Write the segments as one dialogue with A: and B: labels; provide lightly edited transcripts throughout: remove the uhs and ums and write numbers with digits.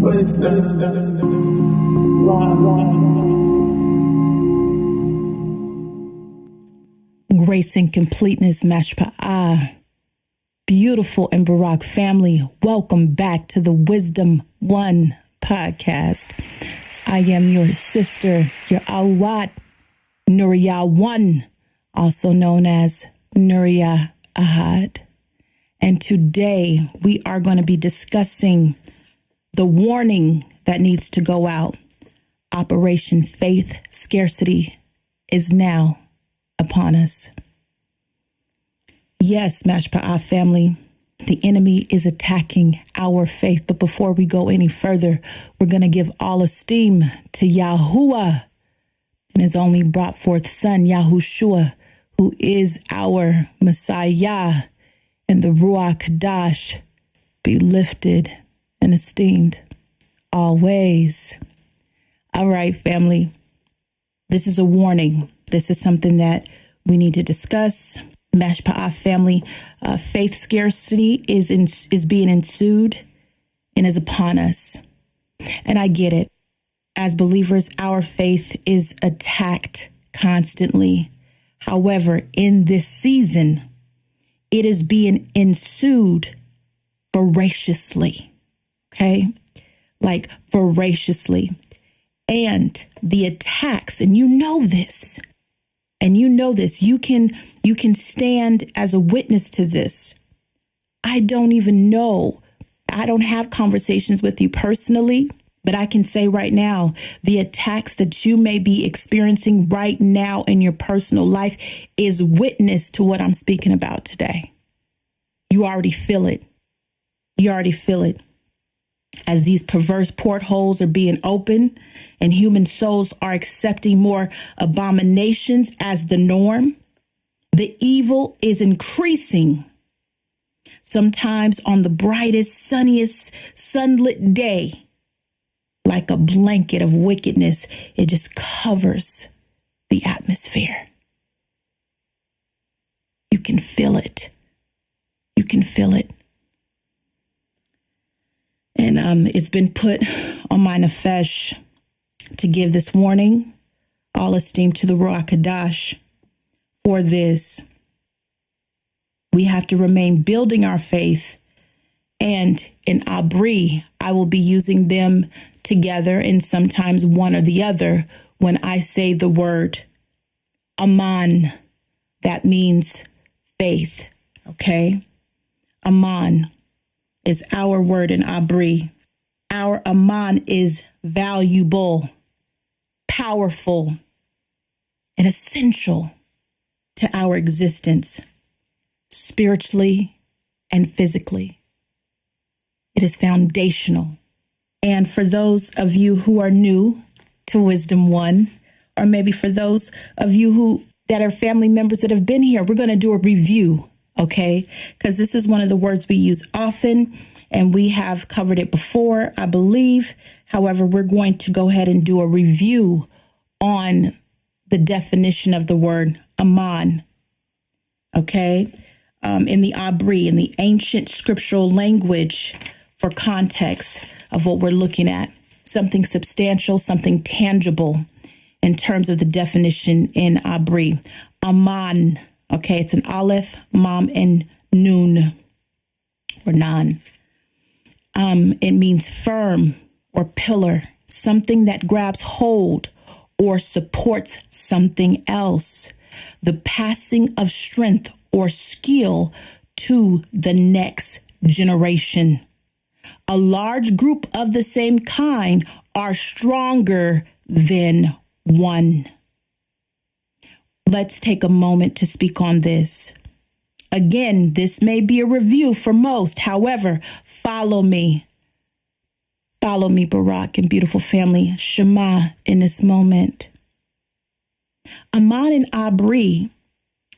A: Grace and completeness, Mashpa'ah. Beautiful and Barak family, welcome back to the Wisdom One podcast. I am your sister, your Aluah, NuriYAH One, also known as NuriYAH. And today we are going to be discussing the warning that needs to go out. Operation Faith Scarcity is now upon us. Yes, Mashpa'ah family, the enemy is attacking our faith. But before we go any further, we're going to give all esteem to Yahuah and his only brought forth son, Yahushua, who is our Messiah, and the Ruach Kadash be lifted and esteemed always. All right, family, this is a warning. This is something that we need to discuss. Mashpa'ah family, faith scarcity is being ensued and is upon us. And I get it. As believers, our faith is attacked constantly. However, in this season, it is being ensued voraciously. Okay? Like voraciously. And the attacks, and you know this, you can stand as a witness to this. I don't even know. I don't have conversations with you personally, but I can say right now, the attacks that you may be experiencing right now in your personal life is witness to what I'm speaking about today. You already feel it. You already feel it. As these perverse portholes are being opened and human souls are accepting more abominations as the norm, the evil is increasing. Sometimes on the brightest, sunniest, sunlit day, like a blanket of wickedness, it just covers the atmosphere. You can feel it. You can feel it. And it's been put on my nefesh to give this warning. All esteem to the Ruach Kadash for this. We have to remain building our faith. And in Abri, I will be using them together and sometimes one or the other when I say the word Aman. That means faith. Okay? Aman is our word in Abri. Our Aman is valuable, powerful, and essential to our existence, spiritually and physically. It is foundational. And for those of you who are new to Wisdom One, or maybe for those of you that are family members that have been here, we're going to do a review. Okay, because this is one of the words we use often, and we have covered it before, I believe. However, we're going to go ahead and do a review on the definition of the word Aman. Okay, in the Abri, in the ancient scriptural language, for context of what we're looking at, something substantial, something tangible in terms of the definition in Abri. Aman. Okay, it's an Aleph, Mem, and Nun, or Nan. It means firm or pillar, something that grabs hold or supports something else. The passing of strength or skill to the next generation. A large group of the same kind are stronger than one. Let's take a moment to speak on this. Again, this may be a review for most. However, follow me. Follow me, Barak and beautiful family. Shema in this moment. Aman in Abri,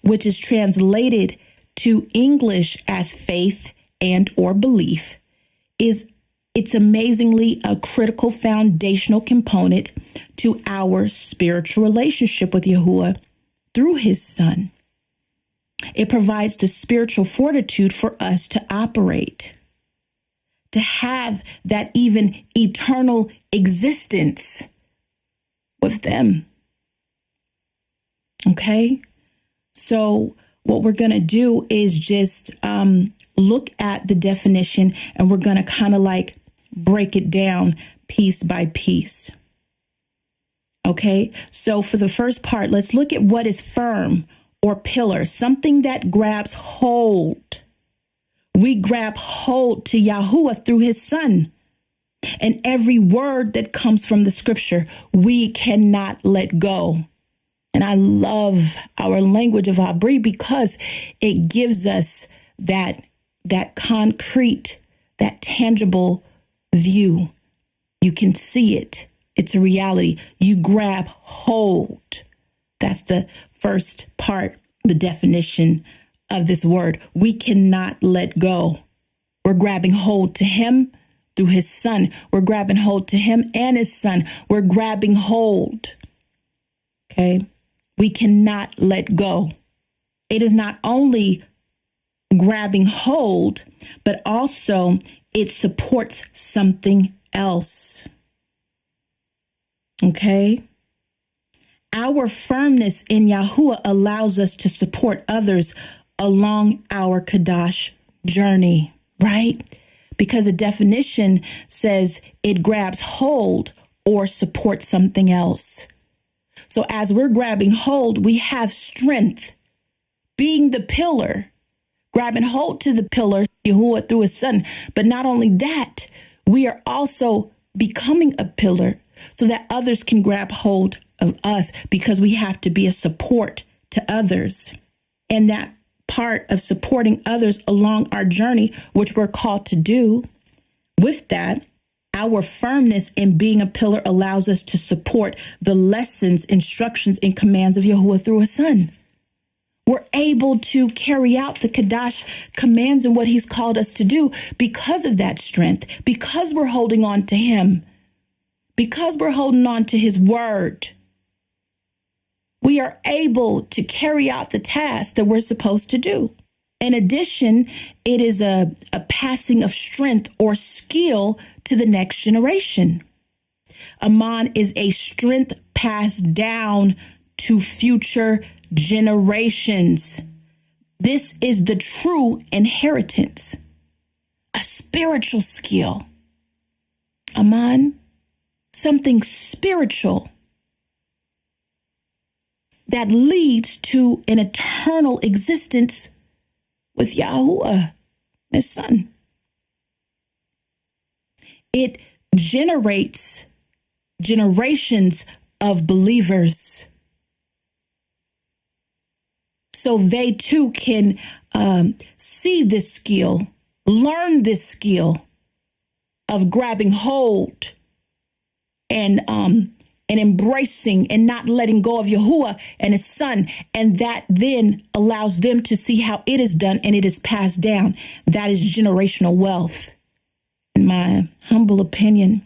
A: which is translated to English as faith and or belief, it's amazingly a critical foundational component to our spiritual relationship with Yahuah through his son. It provides the spiritual fortitude for us to operate. to have that even eternal existence with them. Okay? So what we're going to do is just look at the definition, and we're going to kind of like break it down piece by piece. Okay, so for the first part, let's look at what is firm or pillar, something that grabs hold. We grab hold to Yahuah through his son. And every word that comes from the scripture, we cannot let go. And I love our language of Abri because it gives us that concrete, that tangible view. You can see it. It's a reality. You grab hold. That's the first part, the definition of this word. We cannot let go. We're grabbing hold to him through his son. We're grabbing hold to him and his son. We're grabbing hold. Okay. We cannot let go. It is not only grabbing hold, but also it supports something else. Okay. Our firmness in Yahuah allows us to support others along our Kadash journey, right? Because a definition says it grabs hold or supports something else. So as we're grabbing hold, we have strength, being the pillar, grabbing hold to the pillar, Yahuah through his son. But not only that, we are also becoming a pillar so that others can grab hold of us, because we have to be a support to others. And that part of supporting others along our journey, which we're called to do, with that, our firmness in being a pillar allows us to support the lessons, instructions, and commands of Yahuah through his son. We're able to carry out the Kadash commands and what he's called us to do because of that strength, because we're holding on to him, because we're holding on to his word. We are able to carry out the task that we're supposed to do. In addition, it is a passing of strength or skill to the next generation. Aman is a strength passed down to future generations. This is the true inheritance, a spiritual skill. Aman, something spiritual that leads to an eternal existence with Yahuah, his son. It generates generations of believers so they too can see this skill, learn this skill of grabbing hold and embracing and not letting go of Yahuah and his son. And that then allows them to see how it is done and it is passed down. That is generational wealth, in my humble opinion.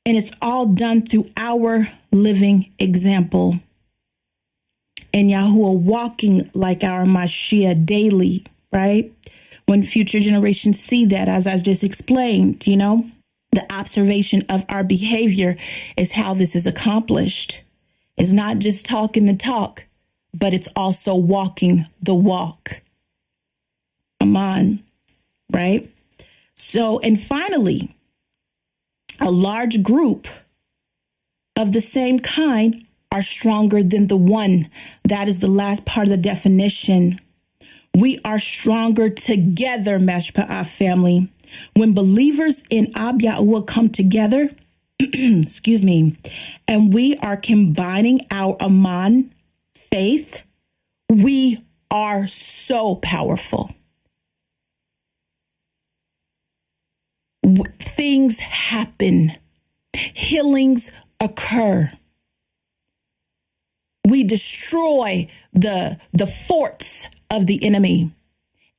A: And it's all done through our living example. And Yahuah walking like our Mashiach daily, right? When future generations see that, as I just explained, the observation of our behavior is how this is accomplished. It's not just talking the talk, but it's also walking the walk. Aman, right? So, and finally, a large group of the same kind are stronger than the one. That is the last part of the definition. We are stronger together, Mashpa'ah family. When believers in Ab Yahuah come together, and we are combining our Aman faith, we are so powerful. Things happen. Healings occur. We destroy the forts of the enemy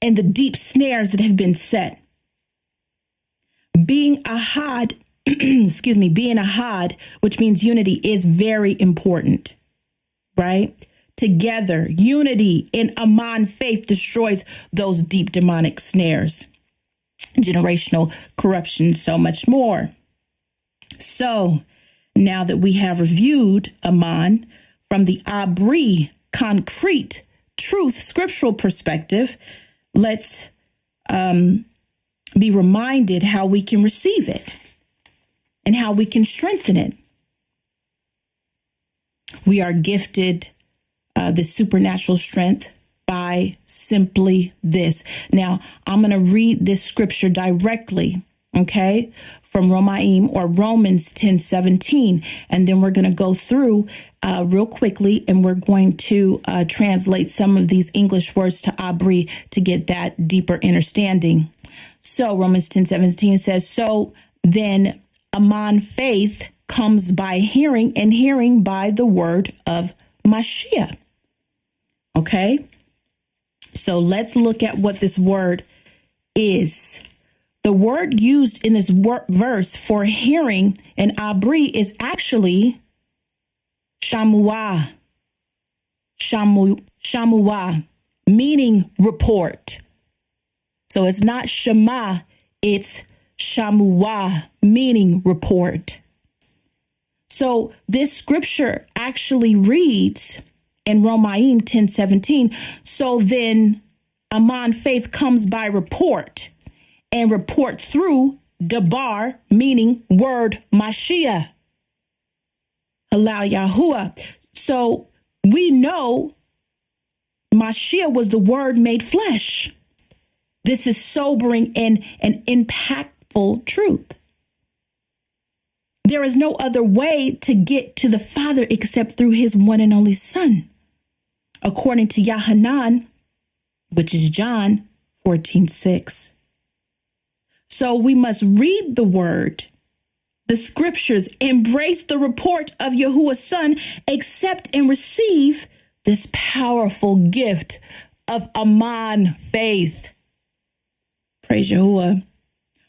A: and the deep snares that have been set. Being ahad, being ahad, which means unity, is very important, right? together. Unity in Aman faith destroys those deep demonic snares, generational corruption, so much more. So now that we have reviewed Aman from the Abri concrete truth scriptural perspective, let's be reminded how we can receive it and how we can strengthen it. We are gifted the supernatural strength by simply this. Now, I'm going to read this scripture directly, okay, from Romans 10:17, and then we're going to go through real quickly, and we're going to translate some of these English words to Abri to get that deeper understanding. So Romans 10:17 says, so then Aman faith comes by hearing, and hearing by the word of Mashiach. Okay, so let's look at what this word is. The word used in this verse for hearing in Abri is actually shamuah, meaning report. So it's not shema, it's shamuah, meaning report. So this scripture actually reads in Romans 10:17, so then Aman faith comes by report, and report through Dabar, meaning word Mashiach. Allow Yahuah. So we know Mashiach was the word made flesh. This is sobering and an impactful truth. There is no other way to get to the Father except through his one and only Son, according to Yahanan, which is John 14:6. So we must read the word, the scriptures, embrace the report of Yahuah's Son, accept and receive this powerful gift of Aman faith. Praise Yahuah.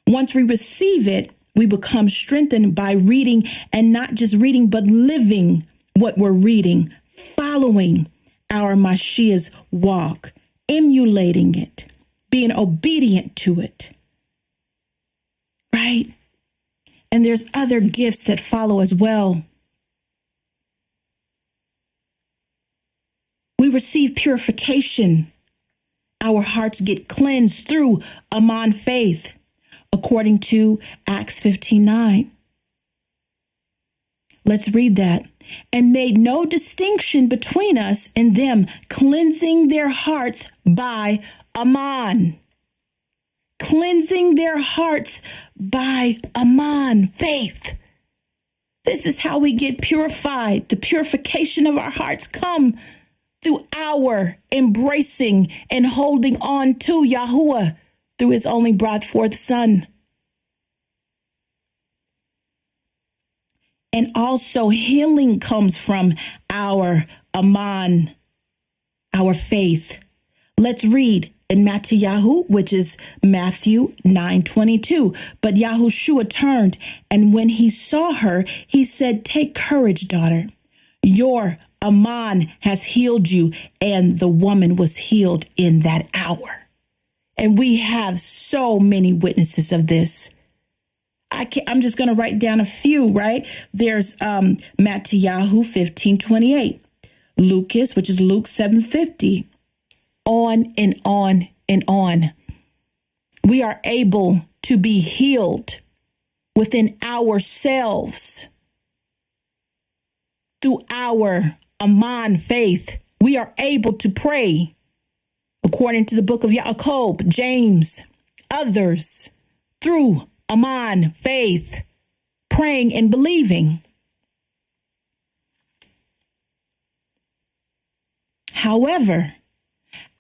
A: Once we receive it, we become strengthened by reading, and not just reading, but living what we're reading, following our Mashiach's walk, emulating it, being obedient to it. Right? And there's other gifts that follow as well. We receive purification. Our hearts get cleansed through Aman faith, according to Acts 15:9. Let's read that. And made no distinction between us and them, cleansing their hearts by Aman. Cleansing their hearts by Aman faith. This is how we get purified. The purification of our hearts come through our embracing and holding on to Yahuah through his only brought forth Son. And also healing comes from our Aman, our faith. Let's read in Matthew, which is Matthew 9:22. But Yahushua turned, and when he saw her, he said, take courage, daughter. Your Aman has healed you. And the woman was healed in that hour. And we have so many witnesses of this. I'm just going to write down a few, right? There's Matthew 15:28, Lucas, which is Luke 7:50, on and on and on. We are able to be healed within ourselves through our Aman faith. We are able to pray according to the book of Yaakov, James, others through Aman faith, praying and believing. However,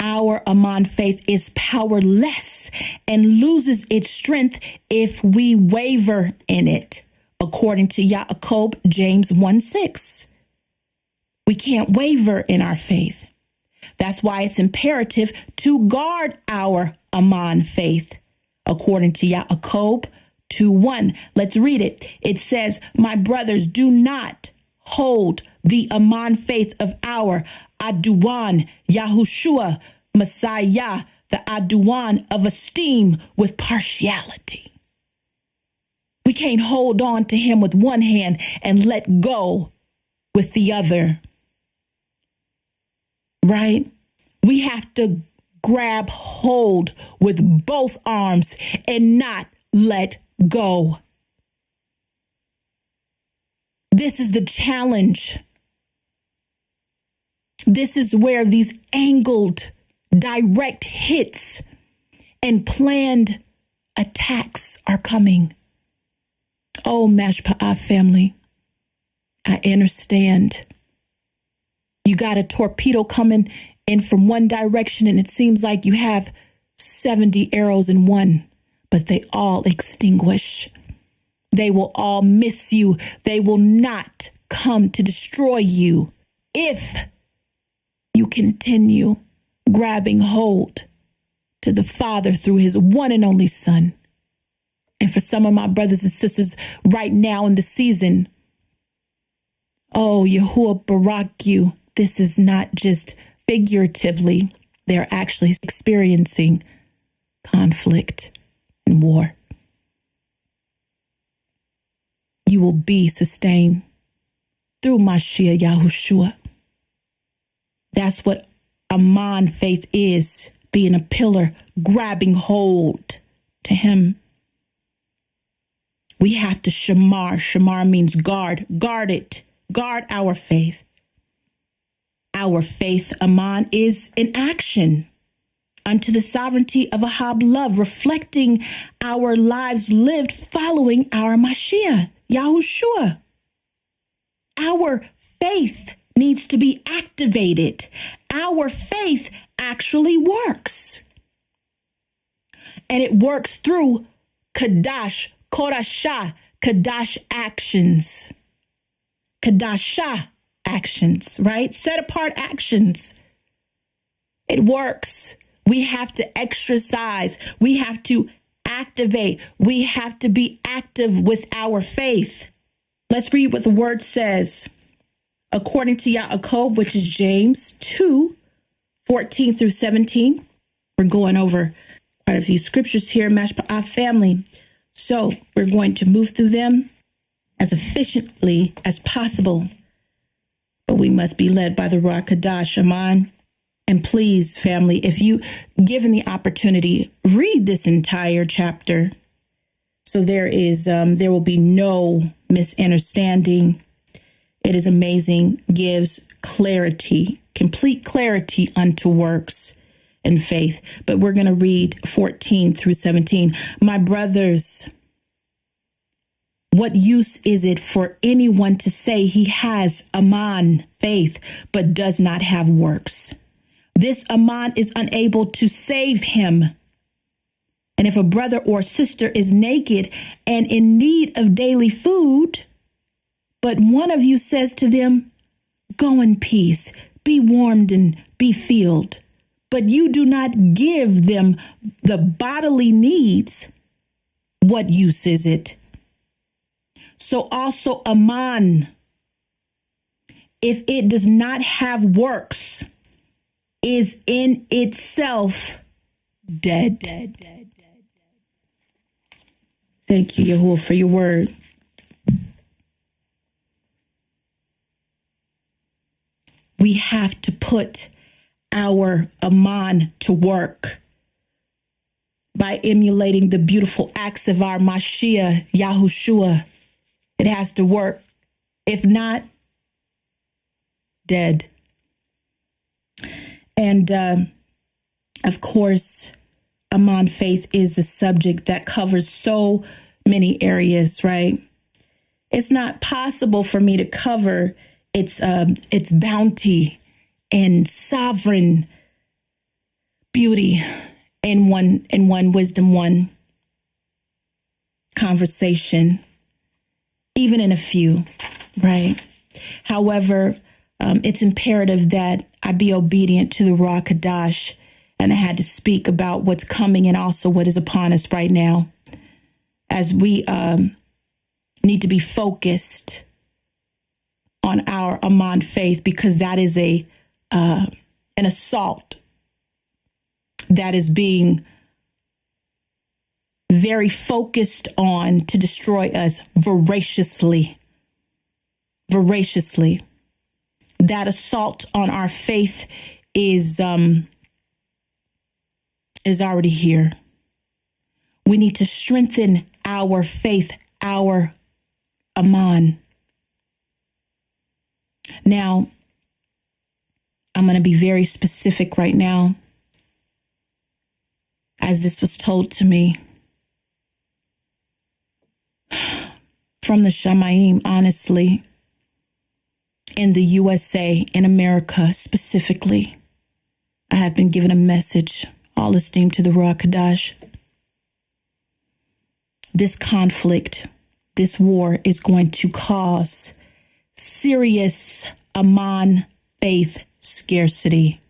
A: our Aman faith is powerless and loses its strength if we waver in it, according to Yaakov, James 1:6. We can't waver in our faith. That's why it's imperative to guard our Aman faith, according to Yaakov 2:1. Let's read it. It says, my brothers, do not hold the Aman faith of our Aduan, Yahushua, Messiah, the Aduan of esteem with partiality. We can't hold on to him with one hand and let go with the other. Right? We have to grab hold with both arms and not let go. This is the challenge. This is where these angled, direct hits and planned attacks are coming. Oh, Mashpa'ah family, I understand. You got a torpedo coming in from one direction, and it seems like you have 70 arrows in one, but they all extinguish. They will all miss you. They will not come to destroy you if you continue grabbing hold to the Father through his one and only Son. And for some of my brothers and sisters right now in the season, oh, Yahuah Barak you, this is not just figuratively. They're actually experiencing conflict and war. You will be sustained through Mashiach Yahushua. That's what Aman faith is, being a pillar, grabbing hold to him. We have to shamar. Shamar means guard. Guard it. Guard our faith. Our faith, Aman, is in action unto the sovereignty of Ahab love, reflecting our lives lived following our Mashiach, Yahushua. Our faith needs to be activated. Our faith actually works. And it works through Kadash, Korashah, Kadash actions. Kadashah actions, right? Set apart actions. It works. We have to exercise. We have to activate. We have to be active with our faith. Let's read what the word says. According to Yaakov, which is James 2:14 through 17. We're going over quite a few scriptures here, Mashpa'ah family. So we're going to move through them as efficiently as possible. But we must be led by the Ruach Kadash, Aman. And please, family, if you given the opportunity, read this entire chapter. So there will be no misunderstanding. It is amazing, gives clarity, complete clarity unto works and faith. But we're going to read 14 through 17. My brothers, what use is it for anyone to say he has Aman, faith, but does not have works? This Aman is unable to save him. And if a brother or sister is naked and in need of daily food, but one of you says to them, go in peace, be warmed and be filled, but you do not give them the bodily needs, what use is it? So also Aman, if it does not have works, is in itself dead. Thank you, Yahuah, for your word. We have to put our Aman to work by emulating the beautiful acts of our Mashiach, Yahushua. It has to work. If not, dead. And of course, Aman faith is a subject that covers so many areas, right? It's not possible for me to cover its bounty and sovereign beauty in one wisdom, one conversation, even in a few, right? However, it's imperative that I be obedient to the Ruach Kadash, and I had to speak about what's coming and also what is upon us right now, as we need to be focused on our Aman faith, because that is a an assault that is being very focused on to destroy us voraciously. Voraciously. That assault on our faith is already here. We need to strengthen our faith, our Aman. Now, I'm going to be very specific right now, as this was told to me from the Shamayim, honestly, in the USA, in America specifically. I have been given a message, all esteem to the Ruach Kadash. This conflict, this war is going to cause serious Aman faith scarcity.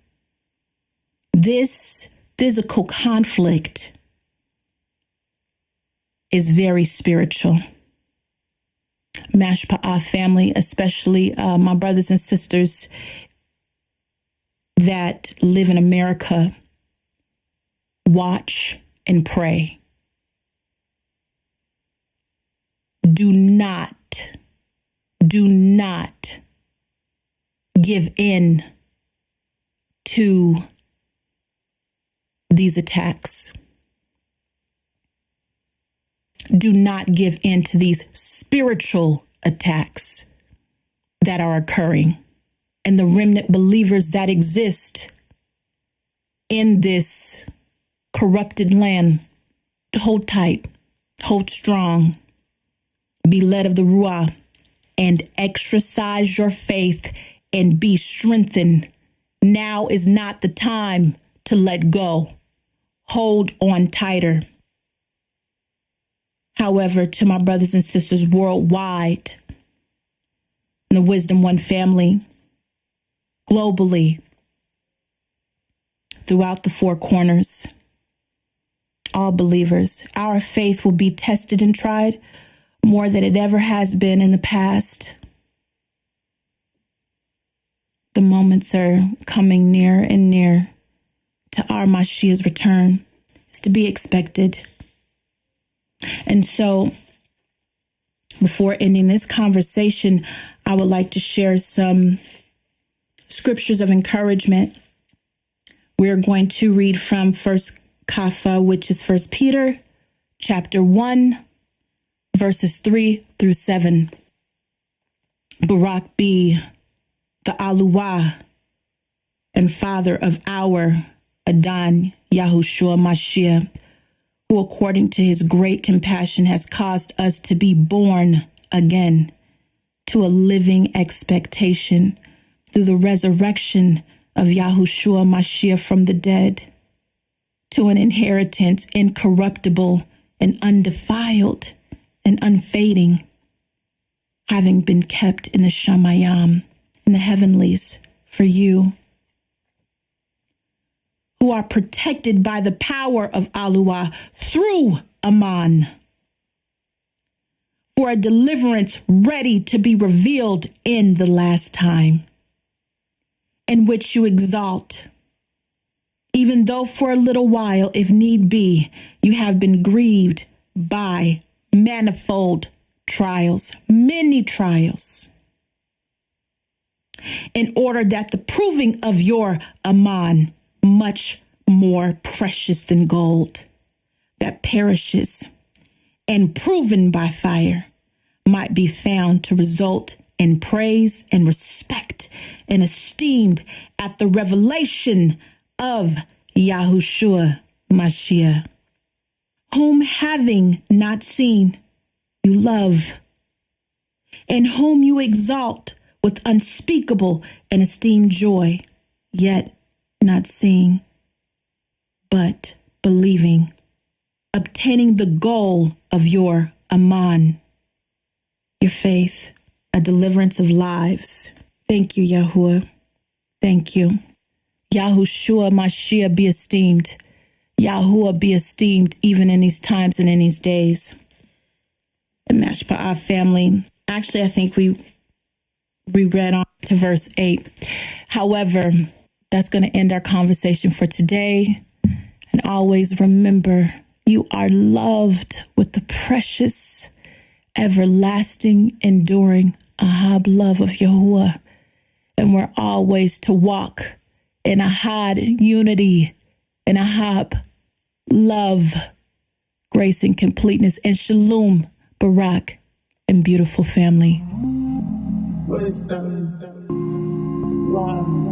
A: This physical conflict is very spiritual. Mashpa'ah family, especially my brothers and sisters that live in America, watch and pray. Do not give in to these attacks. Do not give in to these spiritual attacks that are occurring. And the remnant believers that exist in this corrupted land, hold tight, hold strong, be led of the Ruah, and exercise your faith and be strengthened. Now is not the time to let go. Hold on tighter. However, to my brothers and sisters worldwide, in the Wisdom One family, globally, throughout the four corners, all believers, our faith will be tested and tried more than it ever has been in the past. The moments are coming near and near to our Mashiach's return. It's to be expected. And so, before ending this conversation, I would like to share some scriptures of encouragement. We're going to read from First Kapha, which is 1 Peter, chapter 1, verses 3 through 7. Barak be the Aluah and father of our Adon Yahushua Mashiach, who according to his great compassion has caused us to be born again to a living expectation through the resurrection of Yahushua Mashiach from the dead, to an inheritance incorruptible and undefiled and unfading, having been kept in the Shamayim, in the heavenlies, for you, who are protected by the power of Aluah through Aman, for a deliverance ready to be revealed in the last time, in which you exalt, even though for a little while, if need be, you have been grieved by manifold trials, many trials, in order that the proving of your Aman, much more precious than gold, that perishes and proven by fire, might be found to result in praise and respect and esteemed at the revelation of Yahushua Mashiach, whom having not seen, you love, and whom you exalt with unspeakable and esteemed joy, yet not seeing, but believing, obtaining the goal of your Aman, your faith, a deliverance of lives. Thank you, Yahuah. Thank you. Yahushua Mashiach be esteemed. Yahuah be esteemed even in these times and in these days. The Mashpa'ah family. Actually, I think we read on to verse 8. However, that's going to end our conversation for today. And always remember, you are loved with the precious, everlasting, enduring Ahab love of Yahuah. And we're always to walk in Ahad unity, in Ahab love, grace and completeness, and shalom, barak, and beautiful family.
B: Wisdom. One.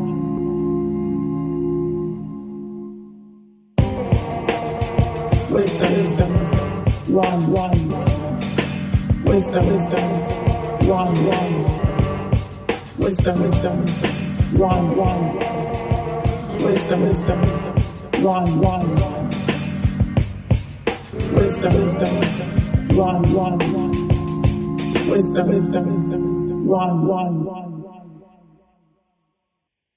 B: Wisdom. One. Wisdom. One. Wisdom. One. Wisdom. One. Wisdom. One. Wisdom. One.